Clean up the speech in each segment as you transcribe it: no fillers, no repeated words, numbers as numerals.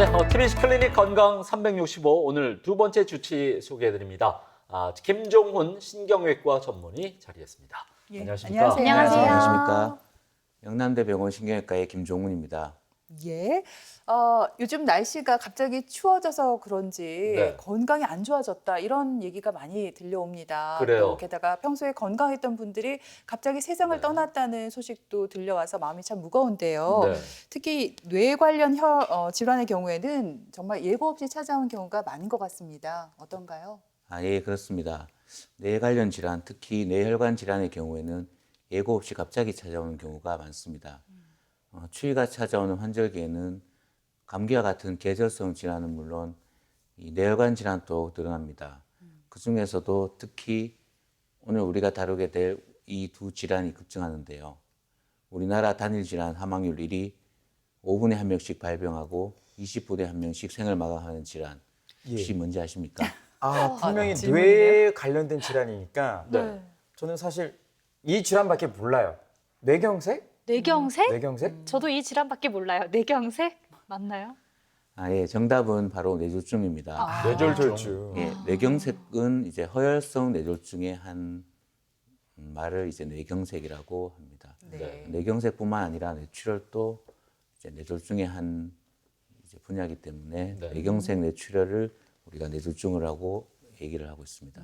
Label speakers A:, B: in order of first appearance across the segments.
A: 네, TBC 클리닉 건강 365 오늘 두 번째 주치 소개해드립니다. 김종훈 신경외과 전문의 자리했습니다.
B: 예,
A: 안녕하십니까?
B: 안녕하세요.
C: 안녕하십니까. 영남대병원 신경외과의 김종훈입니다.
B: 예. 요즘 날씨가 갑자기 추워져서 그런지
A: 네.
B: 건강이 안 좋아졌다 이런 얘기가 많이 들려옵니다.
A: 그래요.
B: 또 게다가 평소에 건강했던 분들이 갑자기 세상을
A: 네.
B: 떠났다는 소식도 들려와서 마음이 참 무거운데요.
A: 네.
B: 특히 뇌 관련 질환의 경우에는 정말 예고 없이 찾아온 경우가 많은 것 같습니다. 어떤가요?
C: 예, 그렇습니다. 뇌 관련 질환, 특히 뇌혈관 질환의 경우에는 예고 없이 갑자기 찾아오는 경우가 많습니다. 추위가 찾아오는 환절기에는 감기와 같은 계절성 질환은 물론 이 뇌혈관 질환도 늘어납니다. 그 중에서도 특히 오늘 우리가 다루게 될 이 두 질환이 급증하는데요. 우리나라 단일 질환 사망률 1위, 5분에 한 명씩 발병하고 20분에 한 명씩 생을 마감하는 질환. 혹시 뭔지 아십니까?
D: 분명히
B: 질문이네요.
D: 뇌에 관련된 질환이니까
A: 네.
D: 저는 사실 이 질환밖에 몰라요. 뇌경색?
E: 뇌경색?
D: 뇌경색?
E: 저도 이 질환밖에 몰라요. 뇌경색? 맞나요?
C: 예, 정답은 바로 뇌졸중입니다.
A: 뇌졸중.
C: 예, 뇌경색은 이제 허혈성 뇌졸중의 한 말을 이제 뇌경색이라고 합니다.
A: 네.
C: 뇌경색뿐만 아니라 뇌출혈도 이제 뇌졸중의 한 이제 분야이기 때문에
A: 네.
C: 뇌경색 뇌출혈을 우리가 뇌졸중이라고 얘기를 하고 있습니다.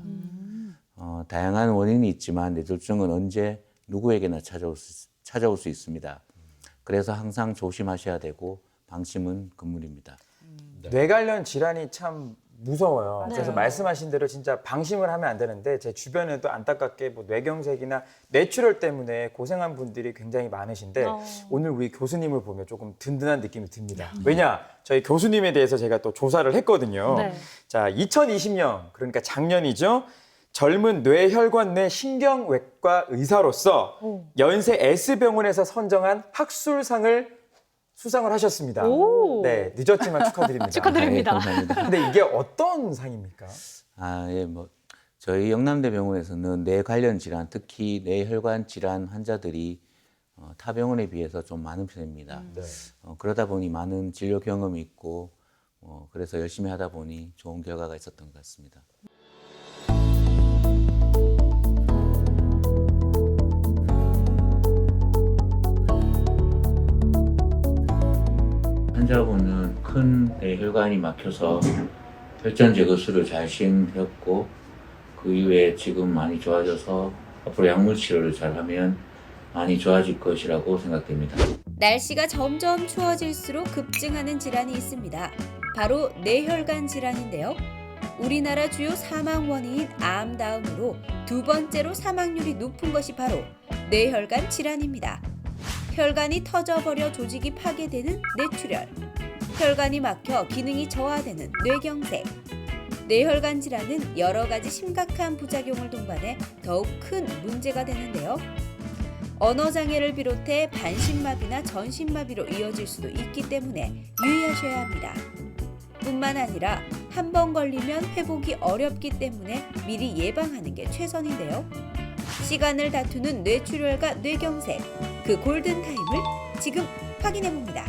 C: 다양한 원인이 있지만 뇌졸중은 언제 누구에게나 찾아올 수 있습니다. 그래서 항상 조심하셔야 되고 방심은 금물입니다.
A: 네.
D: 뇌 관련 질환이 참 무서워요.
E: 네.
D: 그래서 말씀하신 대로 진짜 방심을 하면 안 되는데 제 주변에도 안타깝게 뭐 뇌경색이나 뇌출혈 때문에 고생한 분들이 굉장히 많으신데 오늘 우리 교수님을 보면 조금 든든한 느낌이 듭니다. 왜냐? 저희 교수님에 대해서 제가 또 조사를 했거든요.
E: 네.
D: 자, 2020년 그러니까 작년이죠. 젊은 뇌혈관 내 신경외과 의사로서 연세 S병원에서 선정한 학술상을 수상을 하셨습니다.
E: 오.
D: 네, 늦었지만 축하드립니다.
E: 축하드립니다.
C: 예, 감사합니다.
D: 근데 이게 어떤 상입니까?
C: 예, 저희 영남대병원에서는 뇌 관련 질환, 특히 뇌혈관 질환 환자들이 타 병원에 비해서 좀 많은 편입니다.
A: 네.
C: 그러다 보니 많은 진료 경험이 있고, 그래서 열심히 하다 보니 좋은 결과가 있었던 것 같습니다. 환자분은 큰 뇌혈관이 막혀서 혈전 제거술을 잘 시행되었고 그 이후에 지금 많이 좋아져서 앞으로 약물 치료를 잘하면 많이 좋아질 것이라고 생각됩니다.
F: 날씨가 점점 추워질수록 급증하는 질환이 있습니다. 바로 뇌혈관 질환인데요. 우리나라 주요 사망 원인인 암 다음으로 두 번째로 사망률이 높은 것이 바로 뇌혈관 질환입니다. 혈관이 터져버려 조직이 파괴되는 뇌출혈, 혈관이 막혀 기능이 저하되는 뇌경색. 뇌혈관 질환은 여러 가지 심각한 부작용을 동반해 더욱 큰 문제가 되는데요. 언어장애를 비롯해 반신마비나 전신마비로 이어질 수도 있기 때문에 유의하셔야 합니다. 뿐만 아니라 한 번 걸리면 회복이 어렵기 때문에 미리 예방하는 게 최선인데요. 시간을 다투는 뇌출혈과 뇌경색, 그 골든타임을 지금 확인해봅니다.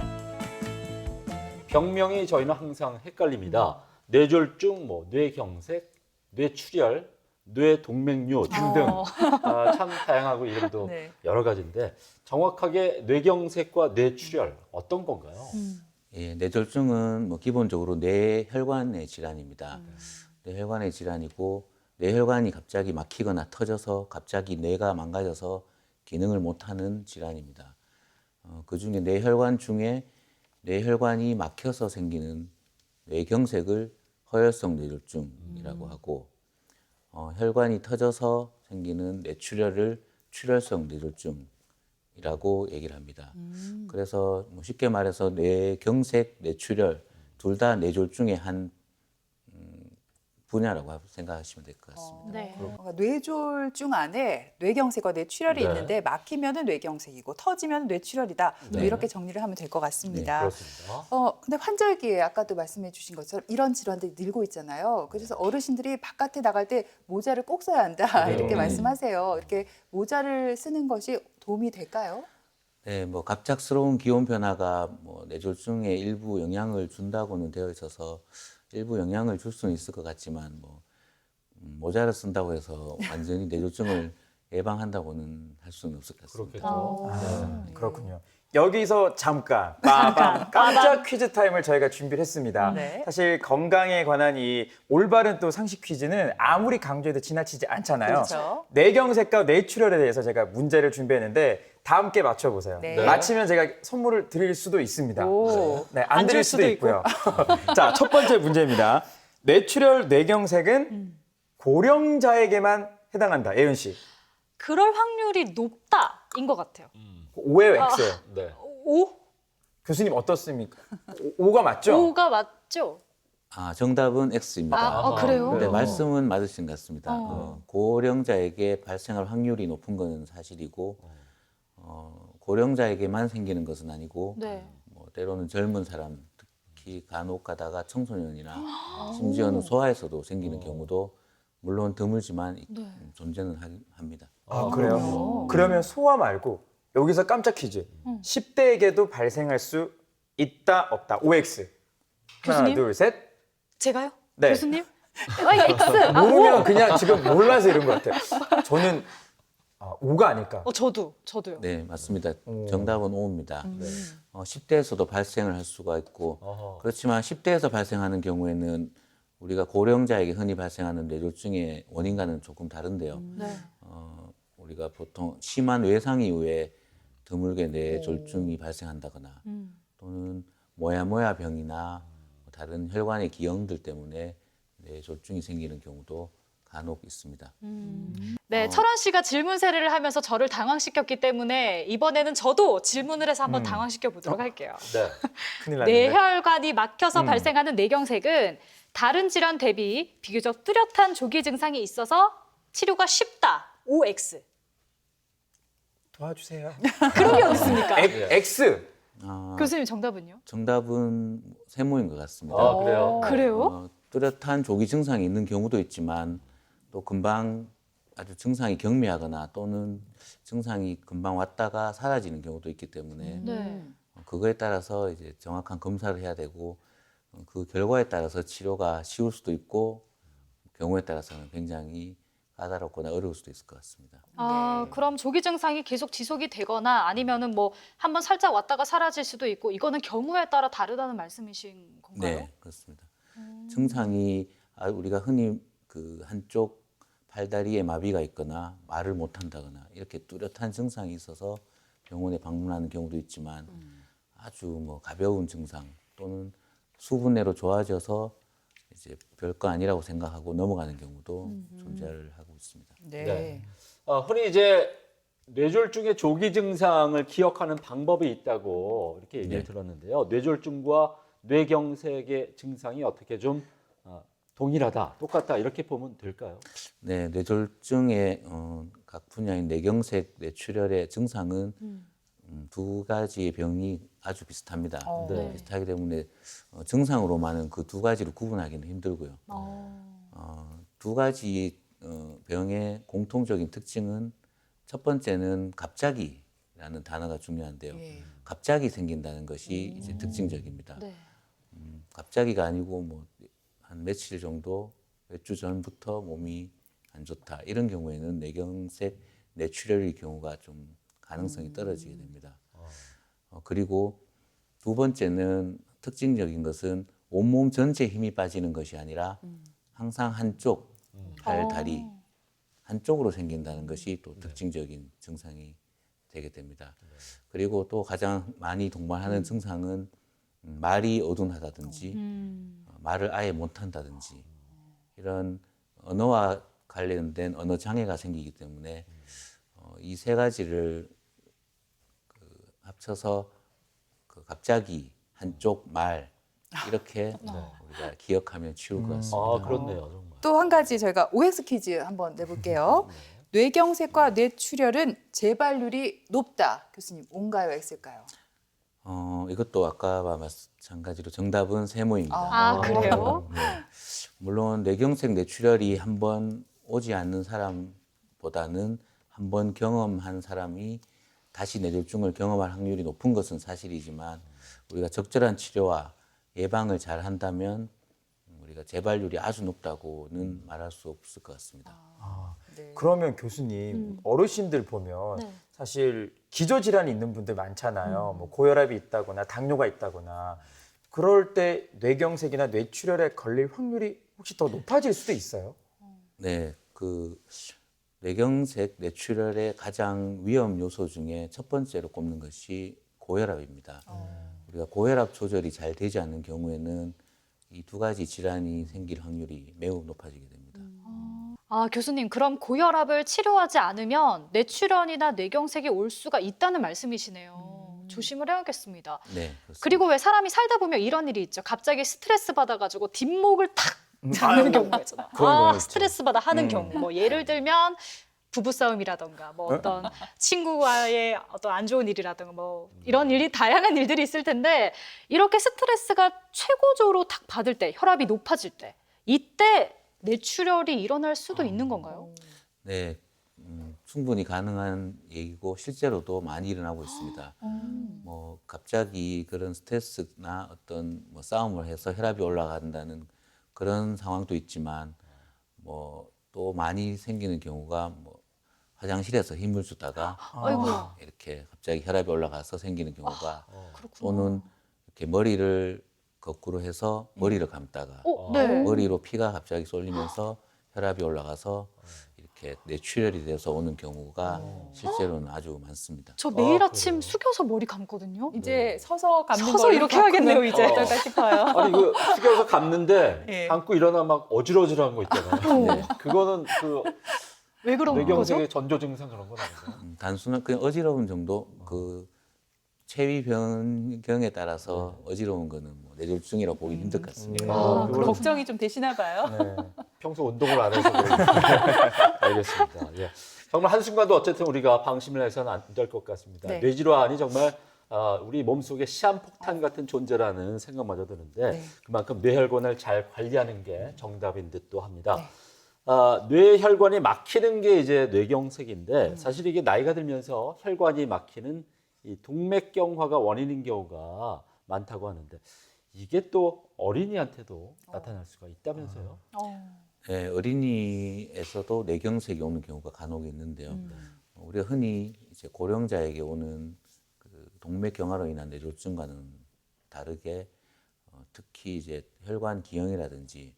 A: 병명이 저희는 항상 헷갈립니다. 뇌졸중, 뇌경색, 뇌출혈, 뇌동맥류 등등 참 다양하고 이름도
B: 네.
A: 여러 가지인데 정확하게 뇌경색과 뇌출혈 어떤 건가요?
C: 예, 뇌졸중은 기본적으로 뇌혈관의 질환입니다. 뇌혈관의 질환이고 뇌혈관이 갑자기 막히거나 터져서 갑자기 뇌가 망가져서 기능을 못하는 질환입니다. 그중에 뇌혈관 중에 뇌혈관이 막혀서 생기는 뇌경색을 허혈성 뇌졸중이라고 하고 혈관이 터져서 생기는 뇌출혈을 출혈성 뇌졸중이라고 얘기를 합니다. 그래서 쉽게 말해서 뇌경색, 뇌출혈 둘 다 뇌졸중의 한 분야라고 생각하시면 될 것 같습니다.
E: 네.
B: 뇌졸중 안에 뇌경색과 뇌출혈이
A: 네.
B: 있는데 막히면 뇌경색이고 터지면 뇌출혈이다.
A: 네.
B: 이렇게 정리를 하면 될 것 같습니다.
A: 그렇습니다.
B: 근데 환절기에 아까도 말씀해 주신 것처럼 이런 질환들이 늘고 있잖아요. 그래서 어르신들이 바깥에 나갈 때 모자를 꼭 써야 한다.
A: 네.
B: 이렇게 말씀하세요. 이렇게 모자를 쓰는 것이 도움이 될까요?
C: 네, 뭐 갑작스러운 기온 변화가 뭐 뇌졸중에 일부 영향을 준다고는 되어 있어서 일부 영향을 줄 수는 있을 것 같지만 뭐 모자를 쓴다고 해서 완전히 뇌졸중을 예방한다고는 할 수는 없을 것 같습니다.
A: 그렇겠죠. 네.
D: 그렇군요. 여기서 잠깐 빠밤 깜짝 퀴즈 타임을 저희가 준비를 했습니다.
B: 네.
D: 사실 건강에 관한 이 올바른 또 상식 퀴즈는 아무리 강조해도 지나치지 않잖아요.
B: 그렇죠.
D: 뇌경색과 뇌출혈에 대해서 제가 문제를 준비했는데 다 함께 맞춰보세요.
B: 네.
D: 맞히면 제가 선물을 드릴 수도 있습니다.
B: 오.
D: 네, 안 드릴 수도 있고요. 자, 첫 번째 문제입니다. 뇌출혈, 뇌경색은 고령자에게만 해당한다. 예은 씨.
E: 그럴 확률이 높다인 것 같아요.
D: 5예요, X예요.
A: 네.
E: 5?
D: 교수님 어떻습니까? 5가 맞죠?
E: 5가 맞죠?
C: 아, 정답은 X입니다.
E: 그래요?
C: 네, 말씀은 맞으신 것 같습니다.
E: 어.
C: 고령자에게 발생할 확률이 높은 것은 사실이고 고령자에게만 생기는 것은 아니고
E: 네.
C: 뭐 때로는 젊은 사람, 특히 간혹 가다가 청소년이나 심지어는 소아에서도 생기는 경우도 물론 드물지만 존재는 합니다.
D: 아, 그래요? 그러면 소아 말고 여기서 깜짝 퀴즈. 10대에게도 발생할 수 있다, 없다. OX. 하나,
E: 교수님?
D: 둘, 셋.
E: 제가요?
D: 네.
E: 교수님? X.
D: 모르면 그냥 지금 몰라서 이런 것 같아요. 저는 5가 아닐까.
E: 저도요.
C: 네, 맞습니다.
D: 오.
C: 정답은 O입니다.
A: 네.
C: 10대에서도 발생을 할 수가 있고
A: 어허.
C: 그렇지만 10대에서 발생하는 경우에는 우리가 고령자에게 흔히 발생하는 뇌졸중의 원인과는 조금 다른데요.
E: 네.
C: 우리가 보통 심한 외상 이후에 드물게 뇌졸중이 발생한다거나 또는 모야모야 병이나 다른 혈관의 기형들 때문에 뇌졸중이 생기는 경우도 간혹 있습니다.
E: 네, 철원 씨가 질문 세례를 하면서 저를 당황시켰기 때문에 이번에는 저도 질문을 해서 한번 당황시켜 보도록 할게요.
A: 네.
D: 큰일 났는데.
E: 뇌혈관이 막혀서 발생하는 뇌경색은 다른 질환 대비 비교적 뚜렷한 조기 증상이 있어서 치료가 쉽다. OX.
D: 도와주세요.
E: 그런 게 어디 있습니까?
D: X.
E: 교수님 정답은요?
C: 정답은 세모인 것 같습니다.
A: 아, 그래요?
E: 그래요?
C: 뚜렷한 조기 증상이 있는 경우도 있지만 또 금방 아주 증상이 경미하거나 또는 증상이 금방 왔다가 사라지는 경우도 있기 때문에
E: 네.
C: 그거에 따라서 이제 정확한 검사를 해야 되고 그 결과에 따라서 치료가 쉬울 수도 있고 경우에 따라서는 굉장히 까다롭거나 어려울 수도 있을 것 같습니다.
E: 그럼 조기 증상이 계속 지속이 되거나 아니면은 뭐 한번 살짝 왔다가 사라질 수도 있고 이거는 경우에 따라 다르다는 말씀이신 건가요?
C: 네, 그렇습니다. 증상이 우리가 흔히 그 한쪽 팔다리에 마비가 있거나 말을 못한다거나 이렇게 뚜렷한 증상이 있어서 병원에 방문하는 경우도 있지만 아주 뭐 가벼운 증상 또는 수분 내로 좋아져서 이제 별거 아니라고 생각하고 넘어가는 경우도 존재를 하고 있습니다.
B: 네.
A: 네. 흔히 이제 뇌졸중의 조기 증상을 기억하는 방법이 있다고 이렇게 얘기를
C: 네.
A: 들었는데요. 뇌졸중과 뇌경색의 증상이 어떻게 좀 동일하다, 똑같다 이렇게 보면 될까요?
C: 네, 뇌졸중의 각 분야인 뇌경색, 뇌출혈의 증상은 두 가지의 병이 아주 비슷합니다.
A: 네.
C: 비슷하기 때문에 증상으로만은 그 두 가지를 구분하기는 힘들고요. 두 가지 병의 공통적인 특징은 첫 번째는 갑자기라는 단어가 중요한데요.
B: 예.
C: 갑자기 생긴다는 것이 이제 특징적입니다.
E: 네.
C: 갑자기가 아니고 뭐 한 며칠 정도, 몇 주 전부터 몸이 안 좋다. 이런 경우에는 뇌경색, 뇌출혈의 경우가 좀 가능성이 떨어지게 됩니다. 그리고 두 번째는 특징적인 것은 온몸 전체에 힘이 빠지는 것이 아니라 항상 한쪽, 팔, 다리 한쪽으로 생긴다는 것이 또 특징적인 증상이 되게 됩니다. 그리고 또 가장 많이 동반하는 증상은 말이 어둔하다든지 말을 아예 못한다든지 이런 언어와 관련된 언어 장애가 생기기 때문에 이 세 가지를 합쳐서 갑자기 한쪽 말 이렇게 우리가 기억하면 쉬울 것 같습니다.
A: 아, 그렇네요. 정말.
B: 또 한 가지 저희가 OX 퀴즈 한번 내볼게요. 뇌경색과 뇌출혈은 재발률이 높다. 교수님, O인가요, X일까요?
C: 이것도 아까와 마찬가지로 정답은 세모입니다.
E: 아, 그래요?
C: 네. 물론 뇌경색, 뇌출혈이 한 번 오지 않는 사람보다는 한 번 경험한 사람이 다시 뇌졸중을 경험할 확률이 높은 것은 사실이지만 우리가 적절한 치료와 예방을 잘 한다면 우리가 재발률이 아주 높다고는 말할 수 없을 것 같습니다.
B: 네.
D: 그러면 교수님, 어르신들 보면
E: 네.
D: 사실 기저질환이 있는 분들 많잖아요. 뭐 고혈압이 있다거나 당뇨가 있다거나 그럴 때 뇌경색이나 뇌출혈에 걸릴 확률이 혹시 더 높아질 수도 있어요?
C: 네, 그 뇌경색, 뇌출혈의 가장 위험 요소 중에 첫 번째로 꼽는 것이 고혈압입니다. 우리가 고혈압 조절이 잘 되지 않는 경우에는 이 두 가지 질환이 생길 확률이 매우 높아지게 됩니다.
E: 아, 교수님, 그럼 고혈압을 치료하지 않으면 뇌출혈이나 뇌경색이 올 수가 있다는 말씀이시네요. 조심을 해야겠습니다.
C: 네, 그렇습니다.
E: 그리고 왜 사람이 살다 보면 이런 일이 있죠. 갑자기 스트레스 받아가지고 뒷목을 탁 잡는 경우가 있잖아.
D: 그런 경우 있죠.
E: 스트레스 받아 하는 경우. 뭐 예를 들면 부부싸움이라던가 뭐 어떤 친구와의 어떤 안 좋은 일이라던가 뭐 이런 일이 다양한 일들이 있을 텐데 이렇게 스트레스가 최고조로 탁 받을 때 혈압이 높아질 때 이때 뇌출혈이 일어날 수도 있는 건가요?
C: 네, 충분히 가능한 얘기고 실제로도 많이 일어나고 있습니다. 뭐 갑자기 그런 스트레스나 어떤 뭐 싸움을 해서 혈압이 올라간다는 그런 상황도 있지만 뭐 또 많이 생기는 경우가 뭐 화장실에서 힘을 주다가
E: 아이고.
C: 이렇게 갑자기 혈압이 올라가서 생기는 경우가
E: 그렇구나.
C: 또는 이렇게 머리를 거꾸로 해서 머리를 감다가
E: 네.
C: 머리로 피가 갑자기 쏠리면서 혈압이 올라가서 이렇게 뇌출혈이 돼서 오는 경우가 실제로는 아주 많습니다.
E: 저 매일
A: 그래요?
E: 아침 숙여서 머리 감거든요.
B: 이제 서서 감는
E: 서서
B: 걸로
E: 이렇게 해야겠네요,
B: 바꾸면
E: 이제.
B: 어떨까 싶어요.
A: 아니 그 숙여서 감는데
B: 예.
A: 감고 일어나 막 어지러지러한 거 있잖아요.
C: 네.
A: 그거는 그
E: 왜 그런 거죠?
A: 뇌경색의 전조 증상 그런 건 아닌가요?
C: 단순한 그냥 어지러운 정도 그 체위 변경에 따라서 어지러운 거는 뭐 뇌졸중이라고 보기 힘들 것 같습니다.
A: 아, 그건
B: 걱정이 좀 되시나 봐요.
D: 네.
A: 평소 운동을 안 해서 그런지. 알겠습니다. 예. 정말 한순간도 어쨌든 우리가 방심을 해서는 안 될 것 같습니다.
B: 네.
A: 뇌질환이 정말 우리 몸속에 시한폭탄 같은 존재라는 생각마저 드는데
B: 네.
A: 그만큼 뇌혈관을 잘 관리하는 게 정답인 듯도 합니다.
B: 네.
A: 뇌혈관이 막히는 게 이제 뇌경색인데 사실 이게 나이가 들면서 혈관이 막히는 이 동맥경화가 원인인 경우가 많다고 하는데 이게 또 어린이한테도 나타날 수가 있다면서요?
C: 네, 어린이에서도 뇌경색이 오는 경우가 간혹 있는데요. 우리가 흔히 이제 고령자에게 오는 그 동맥경화로 인한 뇌졸중과는 다르게 특히 이제 혈관 기형이라든지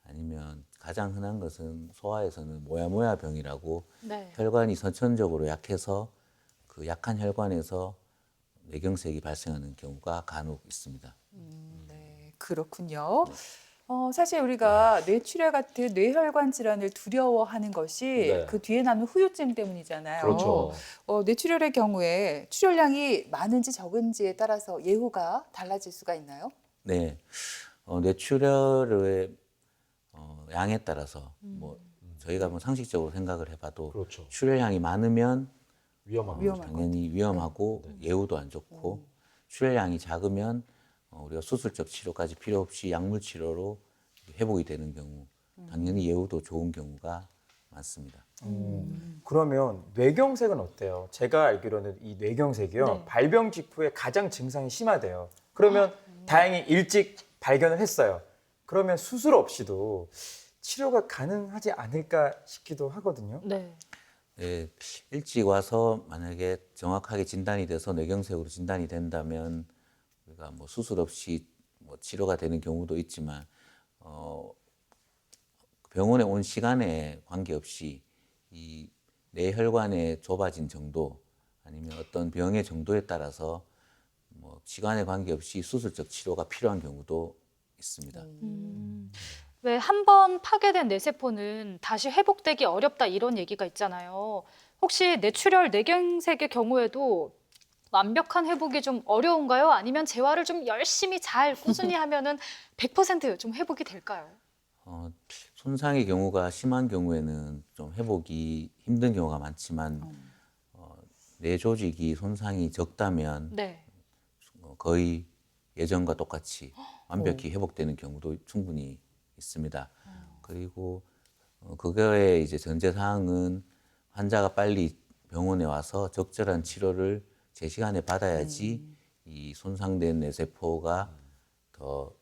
C: 아니면 가장 흔한 것은 소아에서는 모야모야병이라고
E: 네.
C: 혈관이 선천적으로 약해서 그 약한 혈관에서 뇌경색이 발생하는 경우가 간혹 있습니다.
B: 네, 그렇군요. 사실 우리가 뇌출혈 같은 뇌혈관 질환을 두려워하는 것이
A: 네.
B: 그 뒤에 남는 후유증 때문이잖아요.
A: 그렇죠.
B: 뇌출혈의 경우에 출혈량이 많은지 적은지에 따라서 예후가 달라질 수가 있나요?
C: 네, 뇌출혈의 양에 따라서 뭐 저희가 뭐 상식적으로 생각을 해봐도
A: 그렇죠.
C: 출혈량이 많으면
A: 위험한
B: 위험한
A: 거죠.
C: 당연히 위험하고 예후도 안 좋고 출혈량이 작으면 우리가 수술적 치료까지 필요 없이 약물 치료로 회복이 되는 경우 당연히 예후도 좋은 경우가 많습니다.
D: 그러면 뇌경색은 어때요? 제가 알기로는 이 뇌경색이요.
E: 네.
D: 발병 직후에 가장 증상이 심하대요. 그러면 다행히 일찍 발견을 했어요. 그러면 수술 없이도 치료가 가능하지 않을까 싶기도 하거든요.
E: 네.
C: 네, 일찍 와서 만약에 정확하게 진단이 돼서 뇌경색으로 진단이 된다면 우리가 뭐 수술 없이 뭐 치료가 되는 경우도 있지만 병원에 온 시간에 관계없이 이 뇌혈관의 좁아진 정도 아니면 어떤 병의 정도에 따라서 뭐 시간에 관계없이 수술적 치료가 필요한 경우도 있습니다.
E: 왜 한 번 파괴된 뇌세포는 다시 회복되기 어렵다 이런 얘기가 있잖아요. 혹시 뇌출혈, 뇌경색의 경우에도 완벽한 회복이 좀 어려운가요? 아니면 재활을 좀 열심히 잘 꾸준히 하면은 100%좀 회복이 될까요?
C: 손상의 경우가 심한 경우에는 좀 회복이 힘든 경우가 많지만 뇌 조직이 손상이 적다면
E: 네.
C: 거의 예전과 똑같이 완벽히 회복되는 경우도 충분히 있습니다. 그리고 그거의 이제 전제 사항은 환자가 빨리 병원에 와서 적절한 치료를 제 시간에 받아야지 이 손상된 뇌세포가 더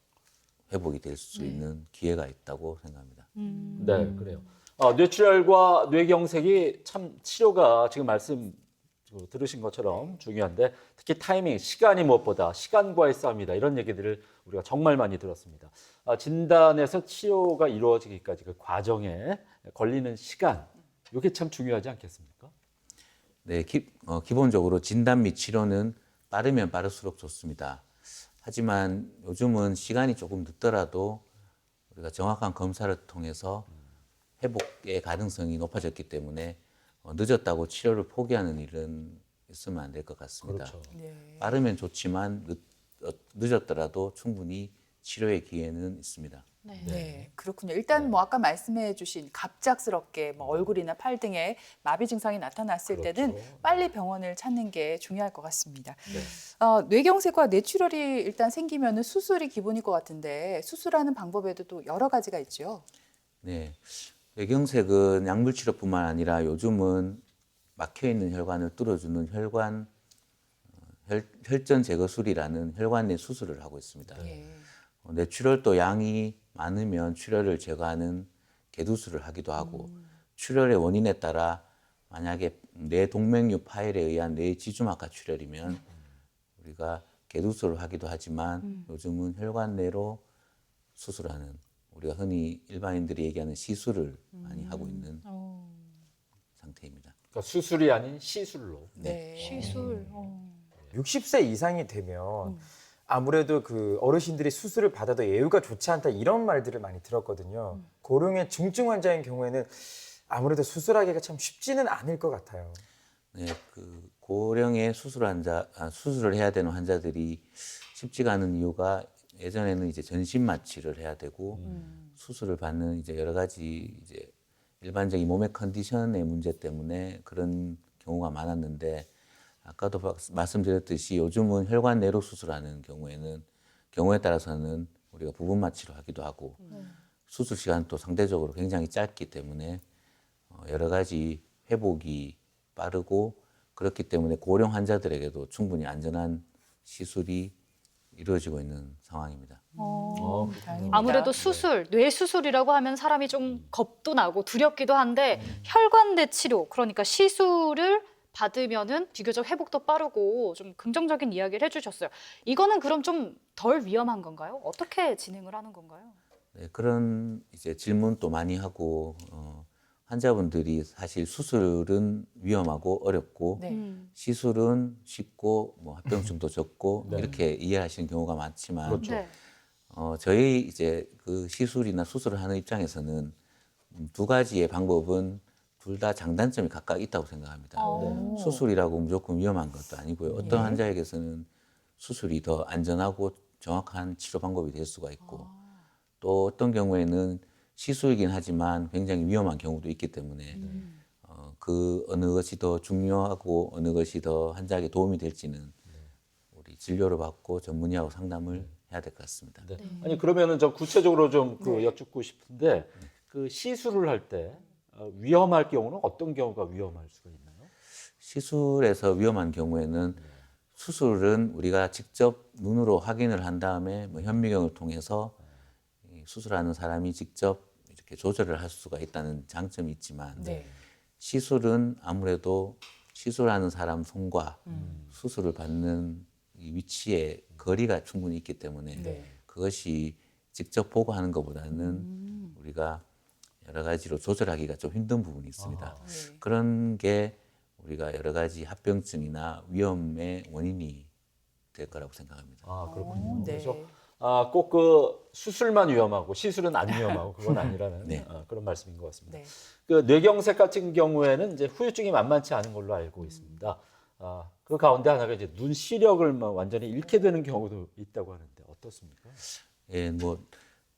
C: 회복이 될 수 있는 기회가 있다고 생각합니다.
A: 네, 그래요. 뇌출혈과 뇌경색이 참 치료가 지금 말씀 들으신 것처럼 중요한데 특히 타이밍, 시간이 무엇보다 시간과의 싸움이다. 이런 얘기들을 우리가 정말 많이 들었습니다. 진단에서 치료가 이루어지기까지 그 과정에 걸리는 시간, 이게 참 중요하지 않겠습니까?
C: 네, 기본적으로 진단 및 치료는 빠르면 빠를수록 좋습니다. 하지만 요즘은 시간이 조금 늦더라도 우리가 정확한 검사를 통해서 회복의 가능성이 높아졌기 때문에 늦었다고 치료를 포기하는 일은 있으면 안 될 것 같습니다.
A: 그렇죠.
B: 네.
C: 빠르면 좋지만 늦었더라도 충분히 치료의 기회는 있습니다.
B: 네, 그렇군요. 일단 뭐 아까 말씀해주신 갑작스럽게 뭐 얼굴이나 팔 등에 마비 증상이 나타났을
A: 그렇죠.
B: 때는 빨리 병원을 찾는 게 중요할 것 같습니다.
A: 네.
B: 뇌경색과 뇌출혈이 일단 생기면은 수술이 기본일 것 같은데 수술하는 방법에도 또 여러 가지가 있죠.
C: 네, 뇌경색은 약물 치료뿐만 아니라 요즘은 막혀 있는 혈관을 뚫어주는 혈전 제거술이라는 혈관 내 수술을 하고 있습니다.
B: 예.
C: 뇌출혈도 양이 많으면 출혈을 제거하는 개두술을 하기도 하고 출혈의 원인에 따라 만약에 뇌 동맥류 파열에 의한 뇌 지주막하 출혈이면 우리가 개두술을 하기도 하지만 요즘은 혈관 내로 수술하는 우리가 흔히 일반인들이 얘기하는 시술을 많이 하고 있는 상태입니다.
A: 그러니까 수술이 아닌 시술로.
B: 네.
E: 시술.
D: 60세 이상이 되면 아무래도 그 어르신들이 수술을 받아도 예후가 좋지 않다 이런 말들을 많이 들었거든요. 고령의 중증 환자인 경우에는 아무래도 수술하기가 참 쉽지는 않을 것 같아요.
C: 네, 그 고령의 수술을 해야 되는 환자들이 쉽지가 않은 이유가 예전에는 이제 전신 마취를 해야 되고 수술을 받는 이제 여러 가지 이제 일반적인 몸의 컨디션의 문제 때문에 그런 경우가 많았는데 아까도 말씀드렸듯이 요즘은 혈관 내로 수술하는 경우에 따라서는 우리가 부분 마취로 하기도 하고 수술 시간도 상대적으로 굉장히 짧기 때문에 여러 가지 회복이 빠르고 그렇기 때문에 고령 환자들에게도 충분히 안전한 시술이 이루어지고 있는 상황입니다.
B: 다행입니다.
E: 아무래도 수술, 뇌 수술이라고 하면 사람이 좀 겁도 나고 두렵기도 한데 혈관내 치료, 그러니까 시술을 받으면은 비교적 회복도 빠르고 좀 긍정적인 이야기를 해주셨어요. 이거는 그럼 좀 덜 위험한 건가요? 어떻게 진행을 하는 건가요?
C: 네, 그런 이제 질문도 많이 하고 환자분들이 사실 수술은 위험하고 어렵고
B: 네.
C: 시술은 쉽고 뭐 합병증도 적고
A: 네.
C: 이렇게 이해하시는 경우가 많지만
A: 그렇죠.
E: 네.
C: 저희 이제 그 시술이나 수술을 하는 입장에서는 두 가지의 방법은 둘 다 장단점이 각각 있다고 생각합니다.
B: 네.
C: 수술이라고 무조건 위험한 것도 아니고요. 어떤 환자에게서는 수술이 더 안전하고 정확한 치료 방법이 될 수가 있고 또 어떤 경우에는 시술이긴 하지만 굉장히 위험한 경우도 있기 때문에 그 어느 것이 더 중요하고 어느 것이 더 환자에게 도움이 될지는 우리 진료를 받고 전문의하고 상담을 해야 될 것 같습니다.
A: 네. 아니 그러면은 좀 구체적으로 좀 여쭙고 싶은데 그 시술을 할 때 위험할 경우는 어떤 경우가 위험할 수가 있나요?
C: 시술에서 위험한 경우에는 수술은 우리가 직접 눈으로 확인을 한 다음에 뭐 현미경을 통해서 이 수술하는 사람이 직접 이렇게 조절을 할 수가 있다는 장점이 있지만
B: 네.
C: 시술은 아무래도 시술하는 사람 손과 수술을 받는 이 위치의 거리가 충분히 있기 때문에
B: 네.
C: 그것이 직접 보고 하는 것보다는 우리가 여러 가지로 조절하기가 좀 힘든 부분이 있습니다.
B: 네.
C: 그런 게 우리가 여러 가지 합병증이나 위험의 원인이 될 거라고 생각합니다.
A: 아 그렇군요.
B: 네.
A: 그래서 꼭 그 수술만 위험하고 시술은 안 위험하고 그건 아니라는
C: 네.
A: 그런 말씀인 것 같습니다.
B: 네.
A: 그 뇌경색 같은 경우에는 이제 후유증이 만만치 않은 걸로 알고 있습니다. 그 가운데 하나가 이제 눈 시력을 완전히 잃게 되는 경우도 있다고 하는데 어떻습니까?
C: 예, 뭐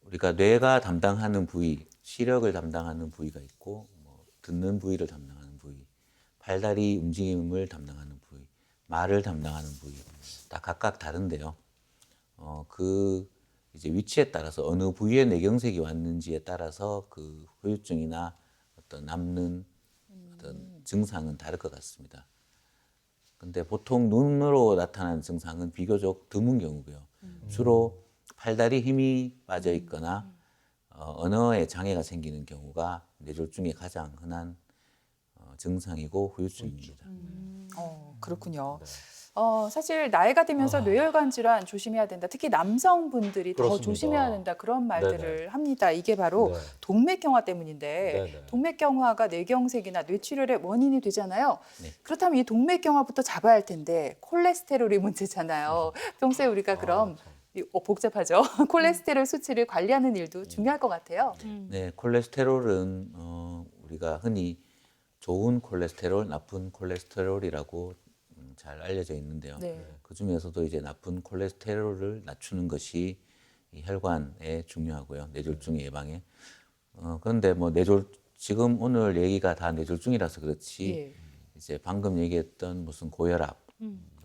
C: 우리가 뇌가 담당하는 부위, 시력을 담당하는 부위가 있고, 뭐 듣는 부위를 담당하는 부위, 팔다리 움직임을 담당하는 부위, 말을 담당하는 부위, 다 각각 다른데요. 그 이제 위치에 따라서 어느 부위에 뇌경색이 왔는지에 따라서 그 후유증이나 어떤 남는 어떤 증상은 다를 것 같습니다. 근데 보통 눈으로 나타나는 증상은 비교적 드문 경우고요. 주로 팔다리 힘이 빠져 있거나 언어에 장애가 생기는 경우가 뇌졸중의 가장 흔한 증상이고 후유증입니다.
B: 그렇군요.
A: 네.
B: 사실 나이가 들면서 뇌혈관 질환 조심해야 된다. 특히 남성분들이 더
A: 그렇습니다.
B: 조심해야 된다. 그런 말들을
A: 네네.
B: 합니다. 이게 바로
A: 네.
B: 동맥경화 때문인데
A: 네네.
B: 동맥경화가 뇌경색이나 뇌출혈의 원인이 되잖아요.
C: 네.
B: 그렇다면 이 동맥경화부터 잡아야 할 텐데 콜레스테롤이 문제잖아요. 평소에 우리가 그럼 복잡하죠. 콜레스테롤 수치를 관리하는 일도 중요할 것 같아요.
C: 네, 콜레스테롤은 우리가 흔히 좋은 콜레스테롤, 나쁜 콜레스테롤이라고 잘 알려져 있는데요.
B: 네.
C: 그 중에서도 이제 나쁜 콜레스테롤을 낮추는 것이 이 혈관에 중요하고요. 뇌졸중의 예방에. 그런데 뭐 지금 오늘 얘기가 다 뇌졸중이라서 그렇지
B: 예.
C: 이제 방금 얘기했던 무슨 고혈압,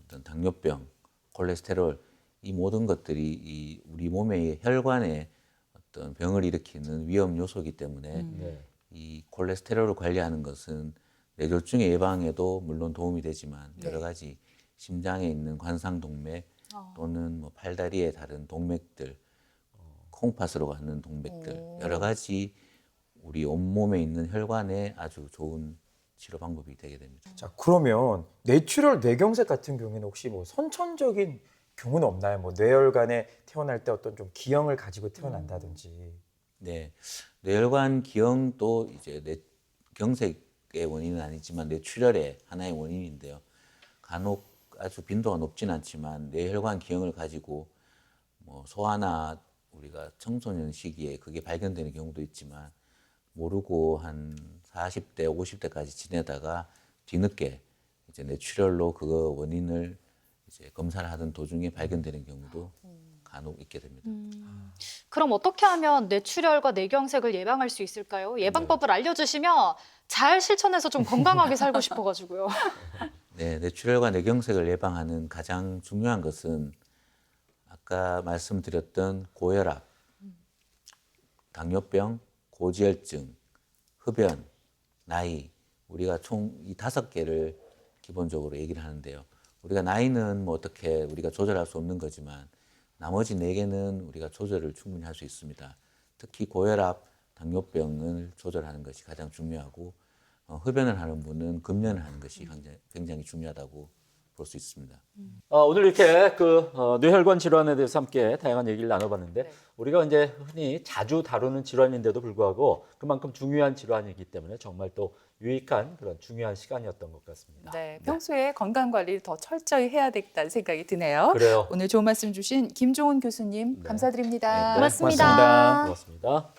C: 어떤 당뇨병, 콜레스테롤 이 모든 것들이 이 우리 몸의 혈관에 어떤 병을 일으키는 위험 요소이기 때문에
A: 네.
C: 이 콜레스테롤을 관리하는 것은 뇌졸중의 예방에도 물론 도움이 되지만
B: 네.
C: 여러 가지 심장에 있는 관상동맥 또는 뭐 팔다리의 다른 동맥들, 콩팥으로 가는 동맥들 여러 가지 우리 온몸에 있는 혈관에 아주 좋은 치료 방법이 되게 됩니다.
D: 자, 그러면 뇌출혈 뇌경색 같은 경우에는 혹시 뭐 선천적인 경우는 없나요? 뭐 뇌혈관에 태어날 때 어떤 좀 기형을 가지고 태어난다든지.
C: 네, 뇌혈관 기형도 이제 뇌경색의 원인은 아니지만 뇌출혈의 하나의 원인인데요. 간혹 아주 빈도가 높진 않지만 뇌혈관 기형을 가지고 뭐 소아나 우리가 청소년 시기에 그게 발견되는 경우도 있지만 모르고 한 40대, 50대까지 지내다가 뒤늦게 이제 뇌출혈로 그거 원인을 이제 검사를 하던 도중에 발견되는 경우도 간혹 있게 됩니다.
E: 그럼 어떻게 하면 뇌출혈과 뇌경색을 예방할 수 있을까요? 예방법을 알려주시면 잘 실천해서 좀 건강하게 살고 싶어가지고요.
C: 네, 뇌출혈과 뇌경색을 예방하는 가장 중요한 것은 아까 말씀드렸던 고혈압, 당뇨병, 고지혈증, 흡연, 나이 우리가 총 이 5개를 기본적으로 얘기를 하는데요. 우리가 나이는 뭐 어떻게 우리가 조절할 수 없는 거지만 나머지 4개는 우리가 조절을 충분히 할 수 있습니다. 특히 고혈압, 당뇨병을 조절하는 것이 가장 중요하고 흡연을 하는 분은 금연을 하는 것이 굉장히 중요하다고 볼 수 있습니다.
A: 오늘 이렇게 뇌혈관 질환에 대해서 함께 다양한 얘기를 나눠봤는데 우리가 이제 흔히 자주 다루는 질환인데도 불구하고 그만큼 중요한 질환이기 때문에 정말 또 유익한 그런 중요한 시간이었던 것 같습니다.
B: 네, 평소에 건강 관리를 더 철저히 해야 되겠다는 생각이 드네요.
A: 그래요.
B: 오늘 좋은 말씀 주신 김종훈 교수님 감사드립니다.
A: 네,
E: 고맙습니다.
A: 고맙습니다.